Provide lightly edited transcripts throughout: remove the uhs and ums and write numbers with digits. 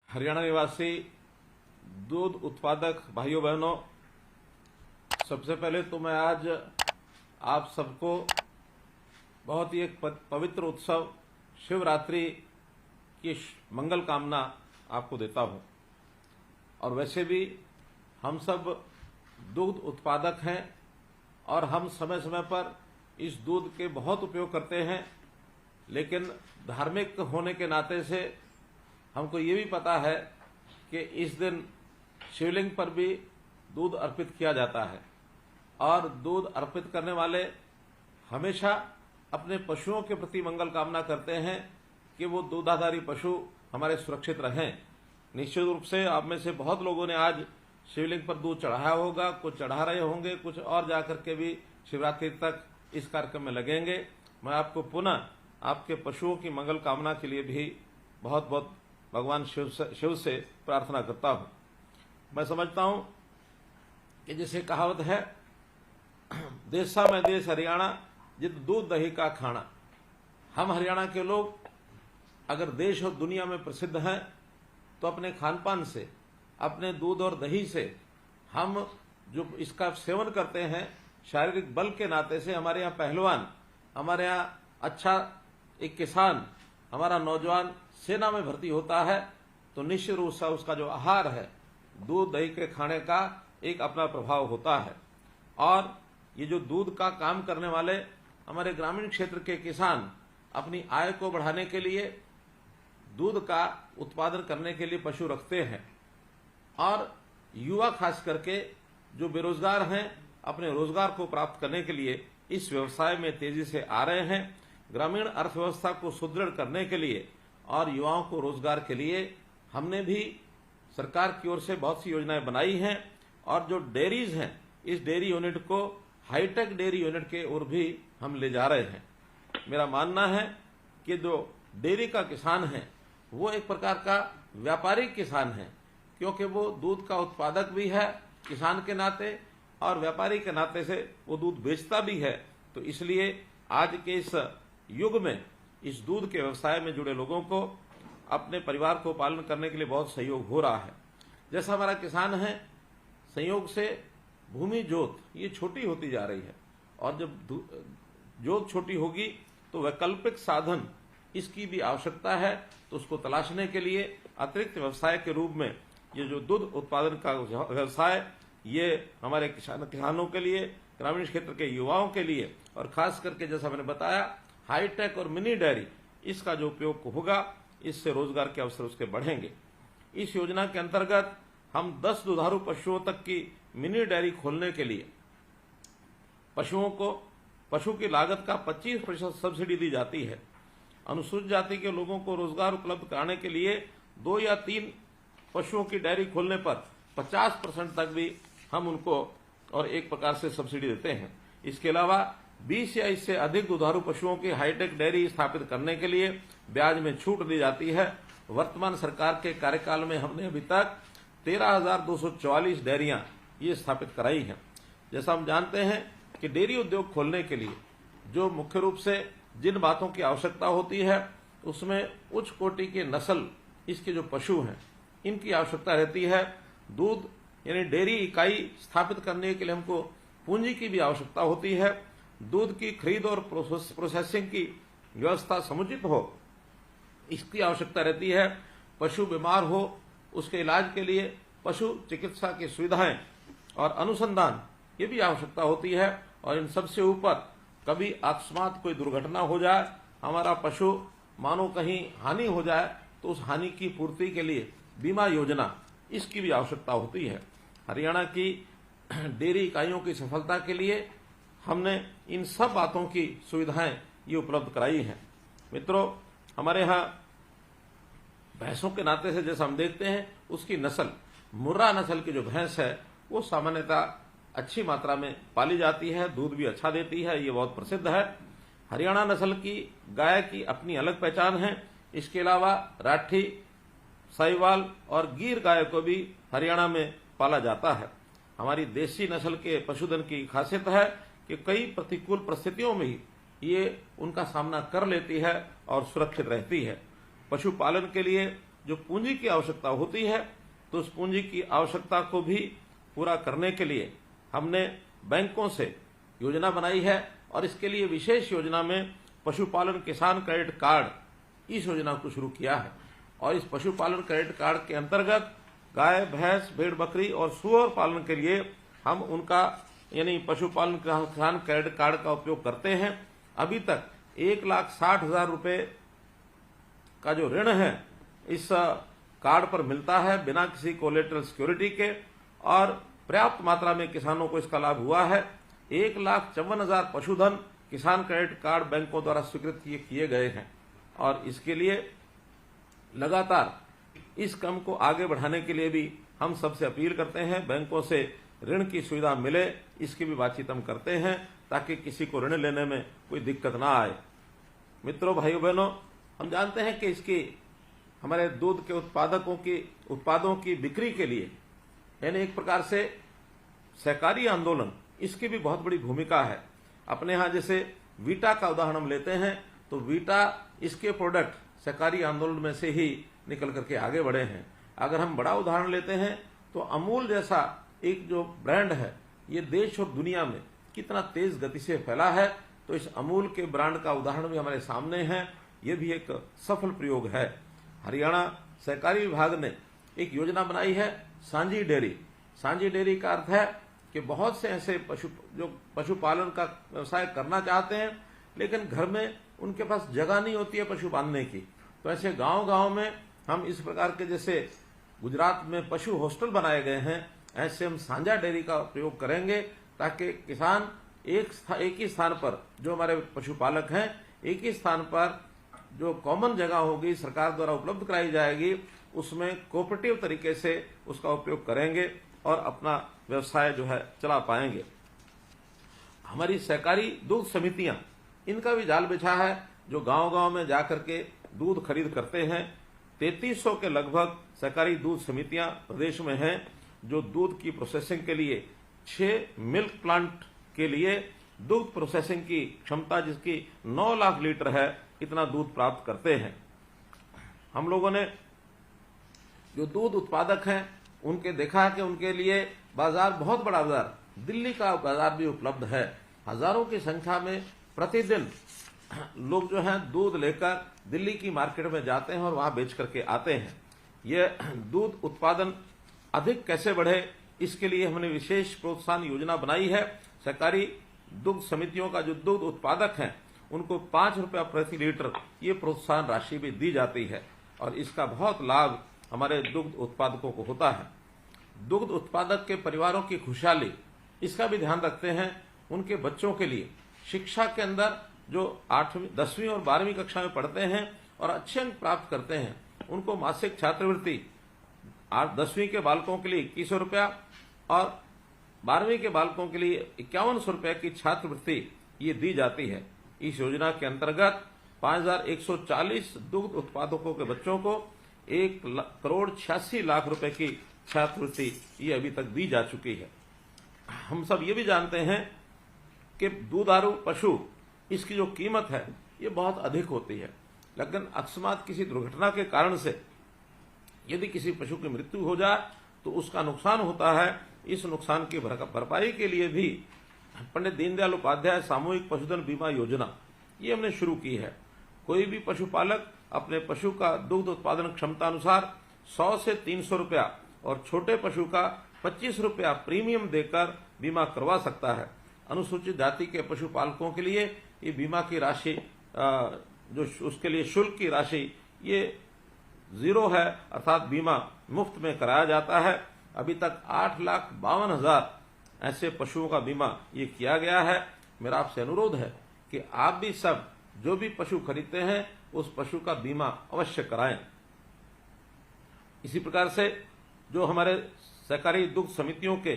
हरियाणा निवासी दूध उत्पादक भाइयों बहनों, सबसे पहले तो मैं आज आप सबको बहुत ही एक पवित्र उत्सव शिवरात्रि की मंगल कामना आपको देता हूं। और वैसे भी हम सब दूध उत्पादक हैं और हम समय समय पर इस दूध के बहुत उपयोग करते हैं, लेकिन धार्मिक होने के नाते से हमको ये भी पता है कि इस दिन शिवलिंग पर भी दूध अर्पित किया जाता है और दूध अर्पित करने वाले हमेशा अपने पशुओं के प्रति मंगल कामना करते हैं कि वो दूधाधारी पशु हमारे सुरक्षित रहें। निश्चित रूप से आप में से बहुत लोगों ने आज शिवलिंग पर दूध चढ़ाया होगा, कुछ चढ़ा रहे होंगे, कुछ और जाकर के भी शिवरात्रि तक इस कार्यक्रम में लगेंगे। मैं आपको पुनः आपके पशुओं की मंगल कामना के लिए भी बहुत बहुत भगवान शिव से प्रार्थना करता हूं। मैं समझता हूं कि जैसे कहावत है, देशा में देश हरियाणा जित दूध दही का खाना। हम हरियाणा के लोग अगर देश और दुनिया में प्रसिद्ध हैं तो अपने खान पान से, अपने दूध और दही से हम जो इसका सेवन करते हैं, शारीरिक बल के नाते से हमारे यहाँ पहलवान, हमारे यहाँ अच्छा एक किसान, हमारा नौजवान सेना में भर्ती होता है, तो निश्चित रूप से उसका जो आहार है दूध दही के खाने का एक अपना प्रभाव होता है। और ये जो दूध का काम करने वाले हमारे ग्रामीण क्षेत्र के किसान अपनी आय को बढ़ाने के लिए दूध का उत्पादन करने के लिए पशु रखते हैं, और युवा खास करके जो बेरोजगार हैं अपने रोजगार को प्राप्त करने के लिए इस व्यवसाय में तेजी से आ रहे हैं। ग्रामीण अर्थव्यवस्था को सुदृढ़ करने के लिए और युवाओं को रोजगार के लिए हमने भी सरकार की ओर से बहुत सी योजनाएं बनाई हैं, और जो डेयरीज हैं इस डेयरी यूनिट को हाईटेक डेयरी यूनिट के ओर भी हम ले जा रहे हैं। मेरा मानना है कि जो डेयरी का किसान है वो एक प्रकार का व्यापारिक किसान है, क्योंकि वो दूध का उत्पादक भी है किसान के नाते और व्यापारी के नाते से वो दूध बेचता भी है। तो इसलिए आज के इस युग में इस दूध के व्यवसाय में जुड़े लोगों को अपने परिवार को पालन करने के लिए बहुत सहयोग हो रहा है। जैसा हमारा किसान है, संयोग से भूमि जोत ये छोटी होती जा रही है, और जब जोत छोटी होगी तो वैकल्पिक साधन इसकी भी आवश्यकता है। तो उसको तलाशने के लिए अतिरिक्त व्यवसाय के रूप में ये जो दूध उत्पादन का व्यवसाय, ये हमारे किसानों के लिए, ग्रामीण क्षेत्र के युवाओं के लिए, और खास करके जैसा मैंने बताया हाईटेक और मिनी डेयरी, इसका जो उपयोग होगा इससे रोजगार के अवसर उसके बढ़ेंगे। इस योजना के अंतर्गत हम 10 दुधारू पशुओं तक की मिनी डेयरी खोलने के लिए पशु की लागत का 25% सब्सिडी दी जाती है। अनुसूचित जाति के लोगों को रोजगार उपलब्ध कराने के लिए 2 या 3 पशुओं की डेयरी खोलने पर 50% तक भी हम उनको और एक प्रकार से सब्सिडी देते हैं। इसके अलावा 20 या इससे अधिक दुधारू पशुओं की हाईटेक डेयरी स्थापित करने के लिए ब्याज में छूट दी जाती है। वर्तमान सरकार के कार्यकाल में हमने अभी तक 13,244 डेयरियां ये स्थापित कराई हैं। जैसा हम जानते हैं कि डेयरी उद्योग खोलने के लिए जो मुख्य रूप से जिन बातों की आवश्यकता होती है उसमें उच्च कोटि के नस्ल इसके जो पशु हैं इनकी आवश्यकता रहती है। दूध यानी डेयरी इकाई स्थापित करने के लिए हमको पूंजी की भी आवश्यकता होती है। दूध की खरीद और प्रोसेसिंग की व्यवस्था समुचित हो इसकी आवश्यकता रहती है। पशु बीमार हो उसके इलाज के लिए पशु चिकित्सा की सुविधाएं और अनुसंधान ये भी आवश्यकता होती है। और इन सबसे ऊपर कभी अकस्मात कोई दुर्घटना हो जाए, हमारा पशु मानो कहीं हानि हो जाए, तो उस हानि की पूर्ति के लिए बीमा योजना इसकी भी आवश्यकता होती है। हरियाणा की डेयरी इकाइयों की सफलता के लिए हमने इन सब बातों की सुविधाएं ये उपलब्ध कराई हैं। मित्रों, हमारे यहाँ भैंसों के नाते से जैसा हम देखते हैं उसकी नस्ल, मुर्रा नस्ल की जो भैंस है वो सामान्यतः अच्छी मात्रा में पाली जाती है, दूध भी अच्छा देती है, ये बहुत प्रसिद्ध है। हरियाणा नस्ल की गाय की अपनी अलग पहचान है। इसके अलावा राठी, साहिवाल और गिर गाय को भी हरियाणा में पाला जाता है। हमारी देसी नस्ल के पशुधन की खासियत है कि कई प्रतिकूल परिस्थितियों में ही ये उनका सामना कर लेती है और सुरक्षित रहती है। पशुपालन के लिए जो पूंजी की आवश्यकता होती है, तो उस पूंजी की आवश्यकता को भी पूरा करने के लिए हमने बैंकों से योजना बनाई है और इसके लिए विशेष योजना में पशुपालन किसान क्रेडिट कार्ड इस योजना को शुरू किया है। और इस पशुपालन क्रेडिट कार्ड के अंतर्गत गाय, भैंस, भेड़, बकरी और सूअर पालन के लिए हम उनका यानी पशुपालन किसान क्रेडिट कार्ड का उपयोग करते हैं। अभी तक 1,60,000 रुपए का जो ऋण है इस कार्ड पर मिलता है बिना किसी कोलेटरल सिक्योरिटी के और पर्याप्त मात्रा में किसानों को इसका लाभ हुआ है। 1,54,000 पशुधन किसान क्रेडिट कार्ड बैंकों द्वारा स्वीकृत किए गए हैं और इसके लिए लगातार इस क्रम को आगे बढ़ाने के लिए भी हम सबसे अपील करते हैं, बैंकों से ऋण की सुविधा मिले इसकी भी बातचीत हम करते हैं ताकि किसी को ऋण लेने में कोई दिक्कत ना आए। मित्रों, भाइयों बहनों, हम जानते हैं कि इसकी हमारे दूध के उत्पादों की बिक्री के लिए यानी एक प्रकार से सहकारी आंदोलन इसकी भी बहुत बड़ी भूमिका है। अपने यहाँ जैसे वीटा का उदाहरण हम लेते हैं तो वीटा इसके प्रोडक्ट सहकारी आंदोलन में से ही निकल करके आगे बढ़े हैं। अगर हम बड़ा उदाहरण लेते हैं तो अमूल जैसा एक जो ब्रांड है ये देश और दुनिया में कितना तेज गति से फैला है, तो इस अमूल के ब्रांड का उदाहरण भी हमारे सामने है। ये भी एक सफल प्रयोग है। हरियाणा सहकारी विभाग ने एक योजना बनाई है सांझी डेयरी। सांझी डेयरी का अर्थ है कि बहुत से ऐसे पशुपालन का व्यवसाय करना चाहते हैं लेकिन घर में उनके पास जगह नहीं होती है पशु बांधने की, तो ऐसे गांव-गांव में हम इस प्रकार के जैसे गुजरात में पशु हॉस्टल बनाए गए हैं, ऐसे हम सांझा डेयरी का प्रयोग करेंगे ताकि किसान एक ही स्थान पर जो हमारे पशुपालक हैं एक ही स्थान पर जो कॉमन जगह होगी सरकार द्वारा उपलब्ध कराई जाएगी उसमें कोऑपरेटिव तरीके से उसका उपयोग करेंगे और अपना व्यवसाय जो है चला पाएंगे। हमारी सहकारी दूध समितियां इनका भी जाल बिछा है जो गांव-गांव में जाकर के दूध खरीद करते हैं। 3300 के लगभग सहकारी दूध समितियां प्रदेश में हैं जो दूध की प्रोसेसिंग के लिए 6 मिल्क प्लांट के लिए दूध प्रोसेसिंग की क्षमता जिसकी 9 लाख लीटर है इतना दूध प्राप्त करते हैं। हम लोगों ने जो दूध उत्पादक हैं उनके देखा है कि उनके लिए बाजार बहुत बड़ा बाजार दिल्ली का बाजार भी उपलब्ध है। हजारों की संख्या में प्रतिदिन लोग जो हैं दूध लेकर दिल्ली की मार्केट में जाते हैं और वहां बेच करके आते हैं। ये दूध उत्पादन अधिक कैसे बढ़े इसके लिए हमने विशेष प्रोत्साहन योजना बनाई है। सहकारी दुग्ध समितियों का जो दूध उत्पादक हैं उनको 5 रुपया प्रति लीटर ये प्रोत्साहन राशि भी दी जाती है और इसका बहुत लाभ हमारे दुग्ध उत्पादकों को होता है। दुग्ध उत्पादक के परिवारों की खुशहाली इसका भी ध्यान रखते हैं। उनके बच्चों के लिए शिक्षा के अंदर जो 8वीं, 10वीं और 12वीं कक्षा में पढ़ते हैं और अच्छे अंक प्राप्त करते हैं उनको मासिक छात्रवृत्ति 10वीं के बालकों के लिए 2100 रुपया और 12वीं के बालकों के लिए 5100 रुपये की छात्रवृत्ति ये दी जाती है। इस योजना के अंतर्गत 5140 दुग्ध उत्पादकों के बच्चों को 1,86,00,000 रुपए की छात्रवृत्ति ये अभी तक दी जा चुकी है। हम सब ये भी जानते हैं कि दूधारू पशु इसकी जो कीमत है ये बहुत अधिक होती है, लेकिन अकस्मात किसी दुर्घटना के कारण से यदि किसी पशु की मृत्यु हो जाए तो उसका नुकसान होता है। इस नुकसान की भरपाई के लिए भी पंडित दीनदयाल उपाध्याय सामूहिक पशुधन बीमा योजना ये हमने शुरू की है। कोई भी पशुपालक अपने पशु का दुग्ध उत्पादन क्षमता अनुसार 100 से 300 रुपया और छोटे पशु का 25 रुपया प्रीमियम देकर बीमा करवा सकता है। अनुसूचित जाति के पशुपालकों के लिए ये बीमा की राशि जो उसके लिए शुल्क की राशि ये 0 है, अर्थात बीमा मुफ्त में कराया जाता है। अभी तक 8,52,000 ऐसे पशुओं का बीमा ये किया गया है। मेरा आपसे अनुरोध है कि आप भी सब जो भी पशु खरीदते हैं उस पशु का बीमा अवश्य कराएं। इसी प्रकार से जो हमारे सहकारी दुग्ध समितियों के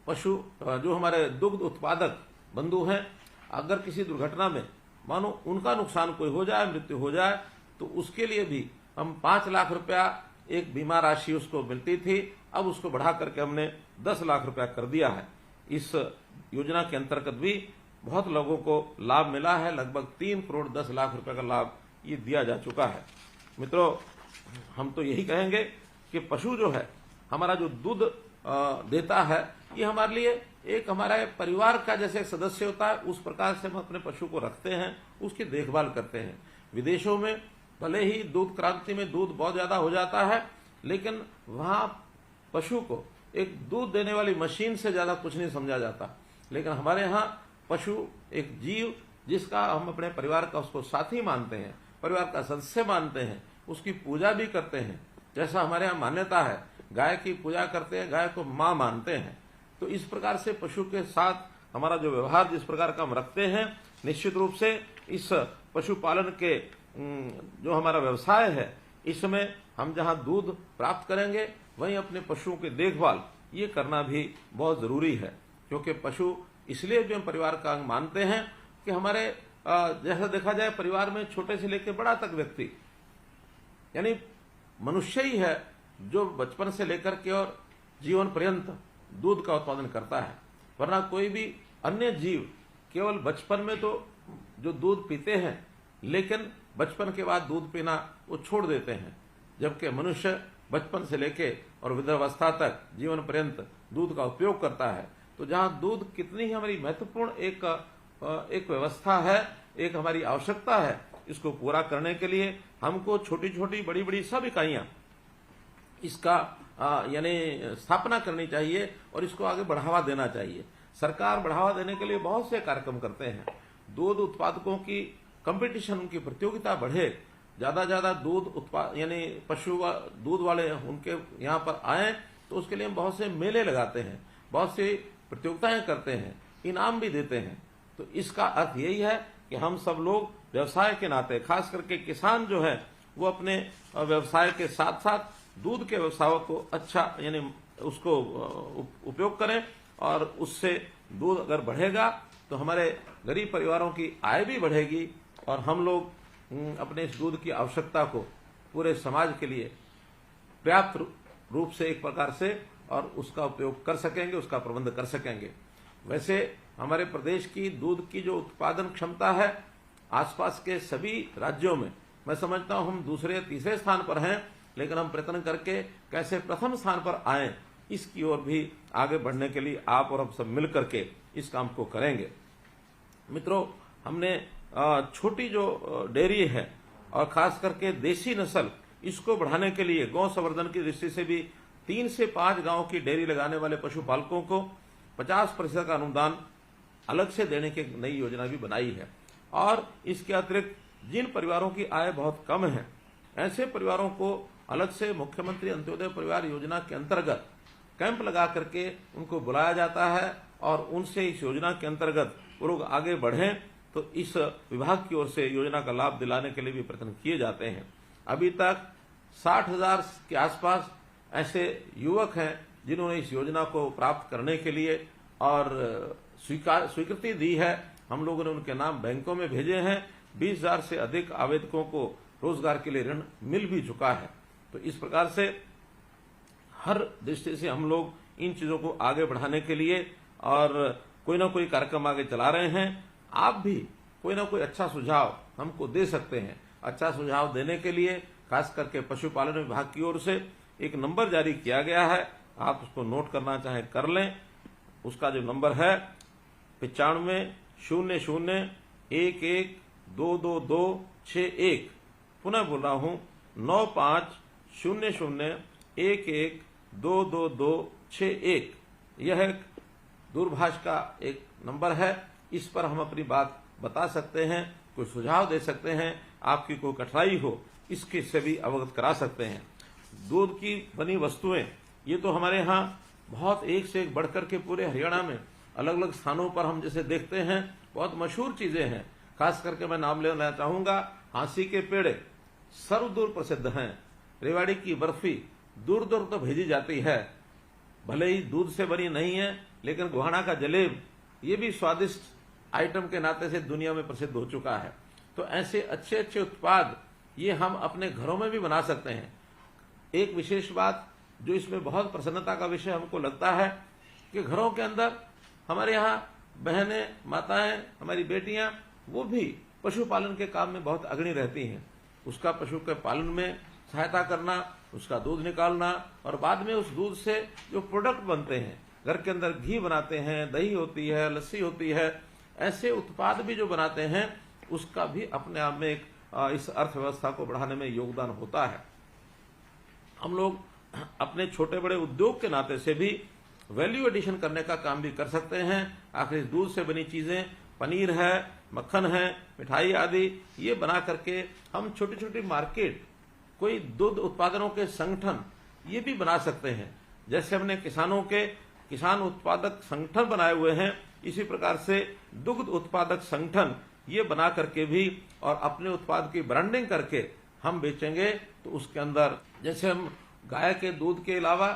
पशु जो हमारे दुग्ध उत्पादक बंधु हैं, अगर किसी दुर्घटना में मानो उनका नुकसान कोई हो जाए, मृत्यु हो जाए, तो उसके लिए भी हम 5 लाख रुपया एक बीमा राशि उसको मिलती थी, अब उसको बढ़ा करके हमने 10 लाख रुपया कर दिया है। इस योजना के अंतर्गत भी बहुत लोगों को लाभ मिला है। लगभग 3 करोड़ 10 लाख रुपए का लाभ ये दिया जा चुका है। मित्रों, हम तो यही कहेंगे कि पशु जो है, हमारा जो दूध देता है, ये हमारे लिए एक हमारे परिवार का जैसे सदस्य होता है, उस प्रकार से हम अपने पशु को रखते हैं, उसकी देखभाल करते हैं। विदेशों में भले ही दूध क्रांति में दूध बहुत ज्यादा हो जाता है, लेकिन वहां पशु को एक दूध देने वाली मशीन से ज्यादा कुछ नहीं समझा जाता। लेकिन हमारे यहाँ पशु एक जीव जिसका हम अपने परिवार का उसको साथी मानते हैं, परिवार का सदस्य मानते हैं, उसकी पूजा भी करते हैं। जैसा हमारे यहाँ मान्यता है, गाय की पूजा करते हैं, गाय को मां मानते हैं। तो इस प्रकार से पशु के साथ हमारा जो व्यवहार जिस प्रकार का हम रखते हैं, निश्चित रूप से इस पशुपालन के जो हमारा व्यवसाय है, इसमें हम जहां दूध प्राप्त करेंगे वहीं अपने पशुओं की देखभाल ये करना भी बहुत जरूरी है। क्योंकि पशु इसलिए जो हम परिवार का अंग मानते हैं कि हमारे जैसा देखा जाए परिवार में छोटे से लेकर बड़ा तक व्यक्ति यानी मनुष्य ही है जो बचपन से लेकर के और जीवन पर्यंत दूध का उत्पादन करता है। वरना कोई भी अन्य जीव केवल बचपन में तो जो दूध पीते हैं, लेकिन बचपन के बाद दूध पीना वो छोड़ देते हैं, जबकि मनुष्य बचपन से लेके और वृद्धावस्था तक जीवन पर्यंत दूध का उपयोग करता है। तो जहां दूध कितनी ही हमारी महत्वपूर्ण एक व्यवस्था है, एक हमारी आवश्यकता है, इसको पूरा करने के लिए हमको छोटी छोटी बड़ी बड़ी सब इकाइयां इसका यानी स्थापना करनी चाहिए और इसको आगे बढ़ावा देना चाहिए। सरकार बढ़ावा देने के लिए बहुत से कार्यक्रम करते हैं। दूध उत्पादकों की कंपटीशन, उनकी प्रतियोगिता बढ़े, ज्यादा दूध उत्पाद यानी पशु दूध वाले उनके यहाँ पर आए, तो उसके लिए हम बहुत से मेले लगाते हैं, बहुत सी प्रतियोगिताएं करते हैं, इनाम भी देते हैं। तो इसका अर्थ यही है कि हम सब लोग व्यवसाय के नाते, खास करके किसान जो है वो अपने व्यवसाय के साथ साथ दूध के व्यवसाय को अच्छा यानी उसको उपयोग करें, और उससे दूध अगर बढ़ेगा तो हमारे गरीब परिवारों की आय भी बढ़ेगी और हम लोग अपने इस दूध की आवश्यकता को पूरे समाज के लिए पर्याप्त रूप से एक प्रकार से और उसका उपयोग कर सकेंगे, उसका प्रबंध कर सकेंगे। वैसे हमारे प्रदेश की दूध की जो उत्पादन क्षमता है, आसपास के सभी राज्यों में मैं समझता हूं हम दूसरे या तीसरे स्थान पर हैं, लेकिन हम प्रयत्न करके कैसे प्रथम स्थान पर आए, इसकी ओर भी आगे बढ़ने के लिए आप और हम सब मिल करके इस काम को करेंगे। मित्रों, हमने छोटी जो डेयरी है और खास करके देसी नस्ल, इसको बढ़ाने के लिए गौ संवर्धन की दृष्टि से भी 3 से 5 गांव की डेयरी लगाने वाले पशुपालकों को 50% का अनुदान अलग से देने की नई योजना भी बनाई है। और इसके अतिरिक्त जिन परिवारों की आय बहुत कम है, ऐसे परिवारों को अलग से मुख्यमंत्री अंत्योदय परिवार योजना के अंतर्गत कैंप लगा करके उनको बुलाया जाता है और उनसे इस योजना के अंतर्गत वो लोग आगे बढ़ें, तो इस विभाग की ओर से योजना का लाभ दिलाने के लिए भी प्रयत्न किए जाते हैं। अभी तक 60,000 के आसपास ऐसे युवक हैं जिन्होंने इस योजना को प्राप्त करने के लिए और स्वीकृति दी है। हम लोगों ने उनके नाम बैंकों में भेजे हैं। 20,000 से अधिक आवेदकों को रोजगार के लिए ऋण मिल भी चुका है। तो इस प्रकार से हर दृष्टि से हम लोग इन चीजों को आगे बढ़ाने के लिए और कोई ना कोई कार्यक्रम आगे चला रहे हैं। आप भी कोई ना कोई अच्छा सुझाव हमको दे सकते हैं। अच्छा सुझाव देने के लिए खास करके पशुपालन विभाग की ओर से एक नंबर जारी किया गया है, आप उसको नोट करना चाहें कर लें। उसका जो नंबर है 9500112261। पुनः बोल रहा हूं 9500112261। यह एक दूरभाष का एक नंबर है, इस पर हम अपनी बात बता सकते हैं, कोई सुझाव दे सकते हैं, आपकी कोई कठिनाई हो इसके से भी अवगत करा सकते हैं। दूध की बनी वस्तुएं ये तो हमारे यहाँ बहुत एक से एक बढ़कर के पूरे हरियाणा में अलग अलग स्थानों पर हम जैसे देखते हैं बहुत मशहूर चीजें हैं। खास करके मैं नाम लेना चाहूंगा, हाँसी के पेड़े सर्वदूर प्रसिद्ध हैं। रेवाड़ी की बर्फी दूर दूर तो भेजी जाती है, भले ही दूध से बनी नहीं है, लेकिन गोहाना का जलेब ये भी स्वादिष्ट आइटम के नाते से दुनिया में प्रसिद्ध हो चुका है। तो ऐसे अच्छे अच्छे उत्पाद ये हम अपने घरों में भी बना सकते हैं। एक विशेष बात जो इसमें बहुत प्रसन्नता का विषय हमको लगता है कि घरों के अंदर हमारे यहाँ बहनें, माताएं, हमारी बेटियां, वो भी पशुपालन के काम में बहुत अग्रणी रहती हैं। उसका पशु के पालन में सहायता करना, उसका दूध निकालना और बाद में उस दूध से जो प्रोडक्ट बनते हैं, घर के अंदर घी बनाते हैं, दही होती है, लस्सी होती है, ऐसे उत्पाद भी जो बनाते हैं उसका भी अपने आप में एक इस अर्थव्यवस्था को बढ़ाने में योगदान होता है। हम लोग अपने छोटे बड़े उद्योग के नाते से भी वैल्यू एडिशन करने का काम भी कर सकते हैं। आखिर दूध से बनी चीजें, पनीर है, मक्खन है, मिठाई आदि, ये बना करके हम छोटी छोटी मार्केट, कोई दूध उत्पादनों के संगठन ये भी बना सकते हैं। जैसे हमने किसान उत्पादक संगठन बनाए हुए हैं, इसी प्रकार से दुग्ध उत्पादक संगठन ये बना करके भी और अपने उत्पाद की ब्रांडिंग करके हम बेचेंगे तो उसके अंदर जैसे हम गाय के दूध के अलावा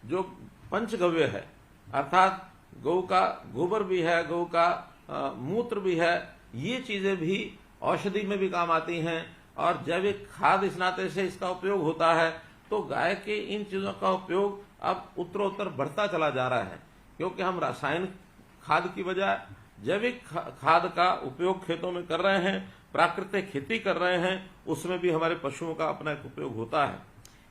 जो पंचगव्य है, अर्थात गौ का गोबर भी है, गौ का मूत्र भी है, ये चीजें भी औषधि में भी काम आती हैं और जैविक खाद इस नाते से इसका उपयोग होता है। तो गाय के इन चीजों का उपयोग अब उत्तरोत्तर बढ़ता चला जा रहा है, क्योंकि हम रासायनिक खाद की बजाय जैविक खाद का उपयोग खेतों में कर रहे हैं, प्राकृतिक खेती कर रहे हैं, उसमें भी हमारे पशुओं का अपना एक उपयोग होता है।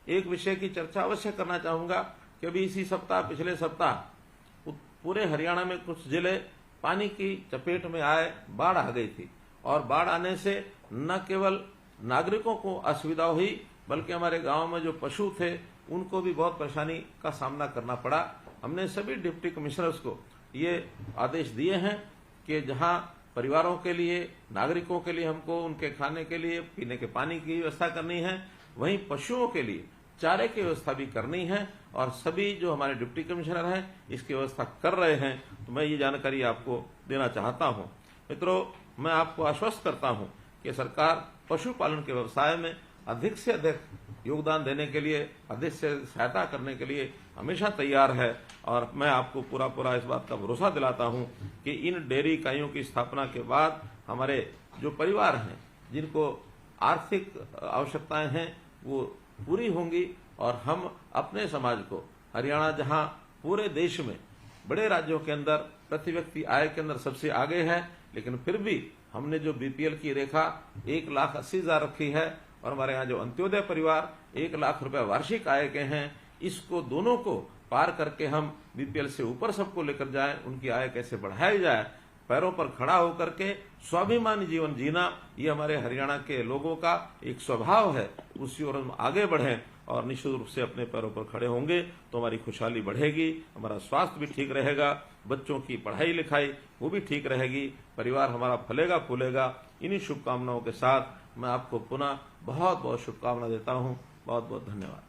एक विषय की चर्चा अवश्य करना चाहूंगा कि अभी इसी सप्ताह, पिछले सप्ताह पूरे हरियाणा में कुछ जिले पानी की चपेट में आए, बाढ़ आ गई थी और बाढ़ आने से न केवल नागरिकों को असुविधा हुई बल्कि हमारे गांव में जो पशु थे उनको भी बहुत परेशानी का सामना करना पड़ा। हमने सभी डिप्टी कमिश्नर्स को ये आदेश दिए हैं कि जहां परिवारों के लिए, नागरिकों के लिए हमको उनके खाने के लिए, पीने के पानी की व्यवस्था करनी है, वहीं पशुओं के लिए चारे की व्यवस्था भी करनी है और सभी जो हमारे डिप्टी कमिश्नर हैं इसकी व्यवस्था कर रहे हैं। तो मैं ये जानकारी आपको देना चाहता हूं। मित्रों, मैं आपको आश्वस्त करता हूं कि सरकार पशुपालन के व्यवसाय में अधिक से अधिक योगदान देने के लिए, अधिक से सहायता करने के लिए हमेशा तैयार है और मैं आपको पूरा इस बात का भरोसा दिलाता हूं कि इन डेयरी इकाइयों की स्थापना के बाद हमारे जो परिवार हैं जिनको आर्थिक आवश्यकताएं हैं वो पूरी होंगी और हम अपने समाज को, हरियाणा जहां पूरे देश में बड़े राज्यों के अंदर प्रति व्यक्ति आय के अंदर सबसे आगे है, लेकिन फिर भी हमने जो बीपीएल की रेखा 1,80,000 रखी है और हमारे यहाँ जो अंत्योदय परिवार 1 लाख रुपए वार्षिक आय के हैं, इसको दोनों को पार करके हम बीपीएल से ऊपर सबको लेकर जाएं, उनकी आय कैसे बढ़ाई जाए, पैरों पर खड़ा होकर के स्वाभिमानी जीवन जीना, ये हमारे हरियाणा के लोगों का एक स्वभाव है। उसी ओर हम आगे बढ़ें और निश्चित रूप से अपने पैरों पर खड़े होंगे तो हमारी खुशहाली बढ़ेगी, हमारा स्वास्थ्य भी ठीक रहेगा, बच्चों की पढ़ाई लिखाई वो भी ठीक रहेगी, परिवार हमारा फलेगा फूलेगा। इन्हीं शुभकामनाओं के साथ मैं आपको पुनः बहुत बहुत शुभकामना देता हूँ। बहुत बहुत धन्यवाद।